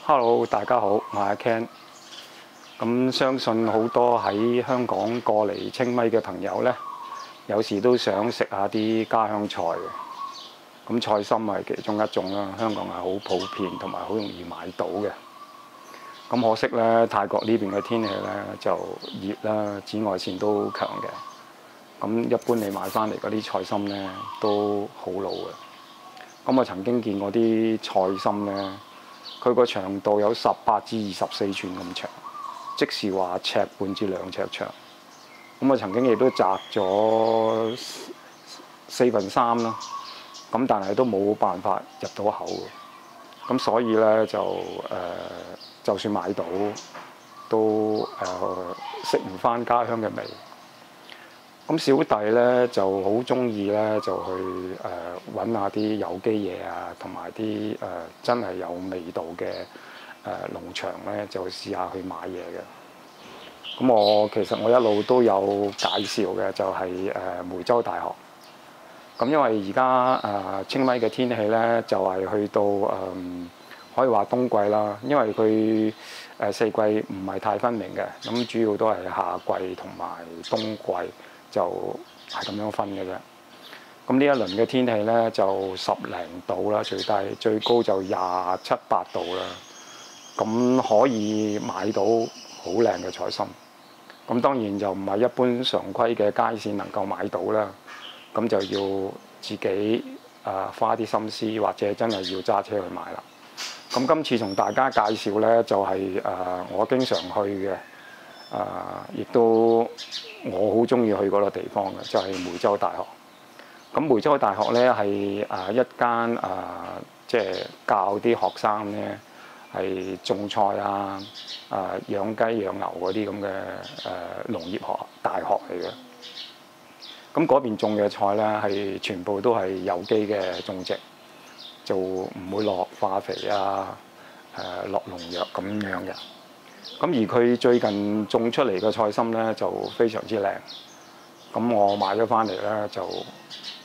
Hello，大家好，我係阿 Ken。咁相信好多喺香港過嚟清邁嘅朋友呢，有時都想食下啲家鄉菜嘅。咁菜心係其中一種啦，香港係好普遍同埋好容易買到嘅。咁可惜呢，泰國呢邊嘅天氣呢就熱啦，紫外線都強嘅。咁一般你買翻嚟嗰啲菜心呢都好老嘅。咁我曾經見過啲菜心呢，佢個長度有18至24寸咁長，即是話尺半至2尺長。咁我曾經亦都摘咗3/4啦，咁但係都冇辦法入到口。咁所以呢，就算買到，都食唔翻家鄉嘅味。咁小弟呢就好中意呢，就去揾下啲有機嘢啊，同埋啲真係有味道嘅農場呢，就試下去買嘢嘅。咁其實我一路都有介紹嘅，就係梅州大學。咁因為而家清邁嘅天氣呢，就係去到可以話冬季啦，因為佢四季唔係太分明嘅，咁主要都係夏季同埋冬季。就係咁樣分嘅啫。咁呢一輪嘅天氣呢，就10零度啦，最低最高就27、8度啦。咁可以買到好靚嘅菜心。咁當然就唔係一般常規嘅街市能夠買到啦。咁就要自己花啲心思，或者真係要揸車去買啦。咁今次同大家介紹呢，就係我經常去嘅。亦都我好中意去嗰個地方嘅，就係梅州大學。咁梅州大學呢，係一間即係教啲學生呢係種菜養雞養牛嗰啲咁嘅農業大學嚟嘅。咁嗰邊種嘅菜呢，係全部都係有機嘅種植，就唔會落化肥落農藥咁樣嘅。咁而佢最近種出嚟嘅菜心呢，就非常之靚。咁我買咗翻嚟呢，就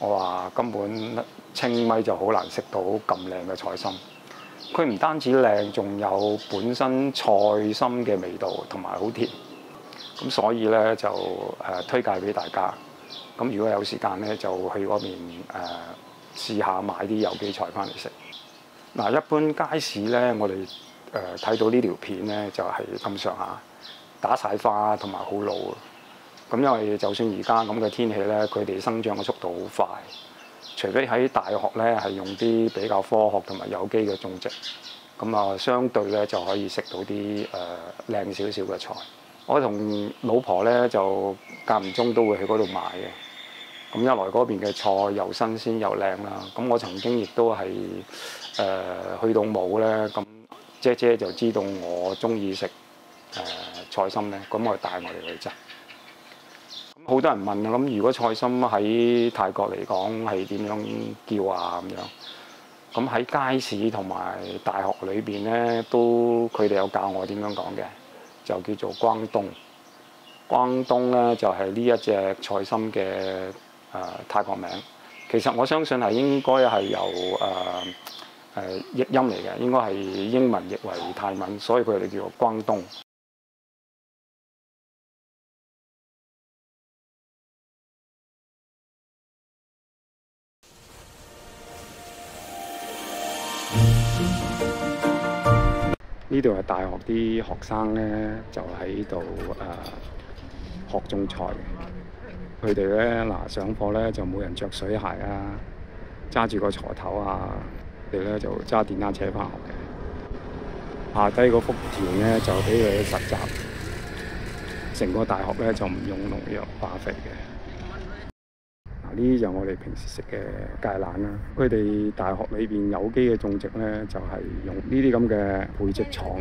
我話根本清邁就好難食到咁靚嘅菜心。佢唔單止靚，仲有本身菜心嘅味道同埋好甜。咁所以呢，就推介俾大家。咁如果有時間呢，就去嗰邊試下買啲有機菜翻嚟食。嗱，一般街市呢，我哋睇到呢條片呢，就係咁上下打晒花同埋好老。咁因為就算而家咁嘅天氣呢，佢哋生長嘅速度好快，除非喺大學呢係用啲比較科學同埋有機嘅種植，咁相對呢就可以食到啲靚少少嘅菜。我同老婆呢，就間唔中都會去嗰度買嘅。咁一來嗰邊嘅菜又新鮮又靚啦。咁我曾經亦都係去到冇呢。咁姐姐就知道我中意食菜心呢，咁我帶我哋去摘。咁好多人問啊，咁如果菜心喺泰國嚟講係點樣叫啊咁樣？咁喺街市同埋大學裏邊呢，都佢哋有教我點樣講嘅，就叫做關東。關東呢，就係呢一隻菜心嘅泰國名。其實我相信係應該係由譯音嚟嘅，應該係英文譯為泰文，所以佢哋叫做關東。呢度係大學啲學生呢，就喺度學種菜。佢哋呢，上課呢，就冇人着水鞋揸住個鋤頭佢哋呢就揸電單車翻學嘅。下低嗰幅田呢，就俾佢實習。成個大學呢，就唔用農藥化肥嘅。呢啲就我哋平時食嘅芥蘭啦。佢哋大學裏邊有機嘅種植呢，就係用呢啲咁嘅培植床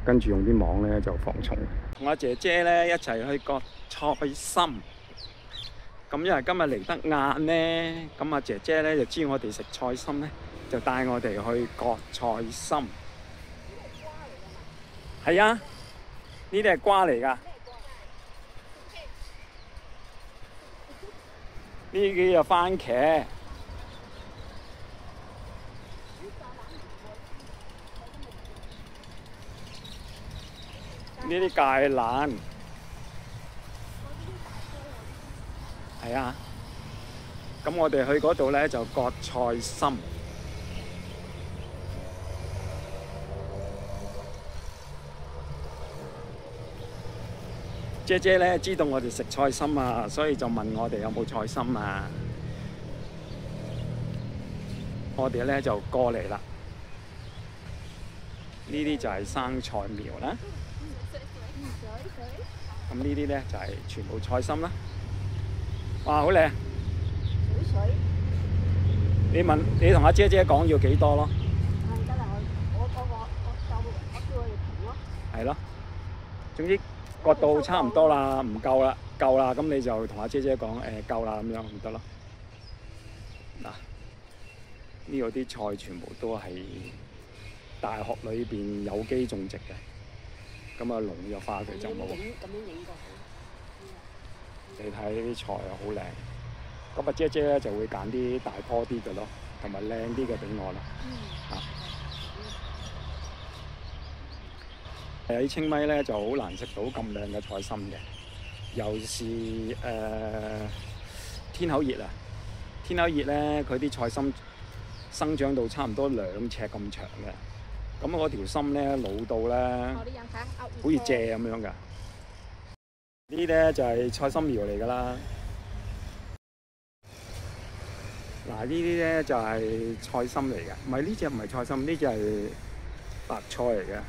跟住用啲網呢，就防蟲。同阿姐姐呢，一齊去割菜心。咁因為今日嚟得晏呢，咁阿姐姐呢就知我哋食菜心呢，就帶我哋去割菜心。係啊，呢啲係瓜嚟㗎。呢啲就番茄。呢啲芥蘭係啊。咁我哋去嗰度咧就割菜心。姐姐咧知道我哋食菜心啊，所以就問我哋有冇菜心啊。我哋咧就過嚟啦。呢啲就係生菜苗啦。咁呢啲咧就係全部菜心啦。哇，好靚！你同阿姐姐講要幾多咯？得啦，我叫佢哋停咯。係咯，總之割到差唔多啦，唔夠啦，夠啦，咁你就同阿姐姐講夠啦，咁樣唔得咯。嗱，呢度啲菜全部都係大學裏邊有機種植嘅，咁啊農藥化佢就冇。咁樣影過。你睇呢啲菜啊，好靚。咁阿姐姐咧就會揀啲大棵啲嘅咯，同埋靚啲嘅俾我啦。喺清邁咧就好難食到咁靚嘅菜心嘅，尤其是天口熱啊！天口熱咧，佢啲菜心生長到差唔多2尺咁長嘅，咁嗰條心咧老到咧，好似蔗咁樣㗎。呢啲咧就係菜心苗嚟㗎啦。嗱，呢啲咧就係菜心嚟嘅，唔係呢隻唔係菜心，呢隻係白菜嚟嘅。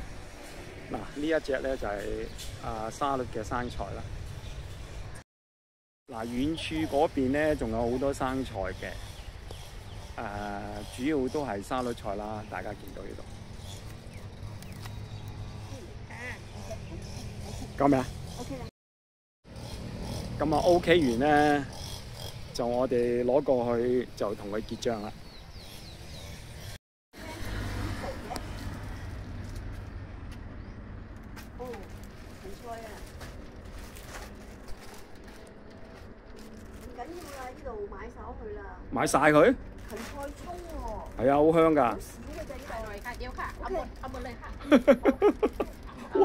嗱，呢一隻咧就係沙律嘅生菜啦。嗱，遠處嗰邊咧仲有好多生菜嘅，主要都係沙律菜啦。大家見到呢度，夠未啊 ？OK 啦。咁啊 OK 完咧，就我哋攞過去就同佢結帳啦。買晒佢？芹菜葱喎。係啊，好香㗎。要ค่ะเอาหมดเลยค่ะ。哇！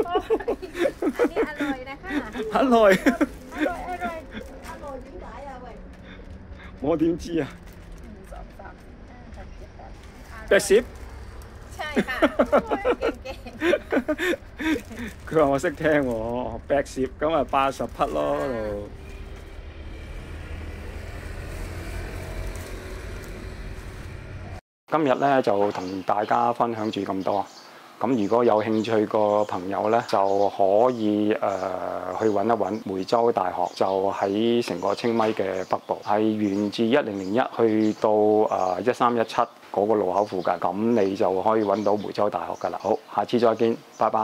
อันนี้อร่อยนะคะ。อร่อย。點解啊？喂！我點知啊？80？ใช่ค่ะเก่ง佢話我識聽喎，80咁啊80匹咯度。今日咧就同大家分享住咁多。咁如果有興趣個朋友咧，就可以去揾一揾梅州大學，就喺成個清邁嘅北部，係沿住1001去到1317嗰個路口附近，咁你就可以揾到梅州大學㗎啦。好，下次再見，拜拜。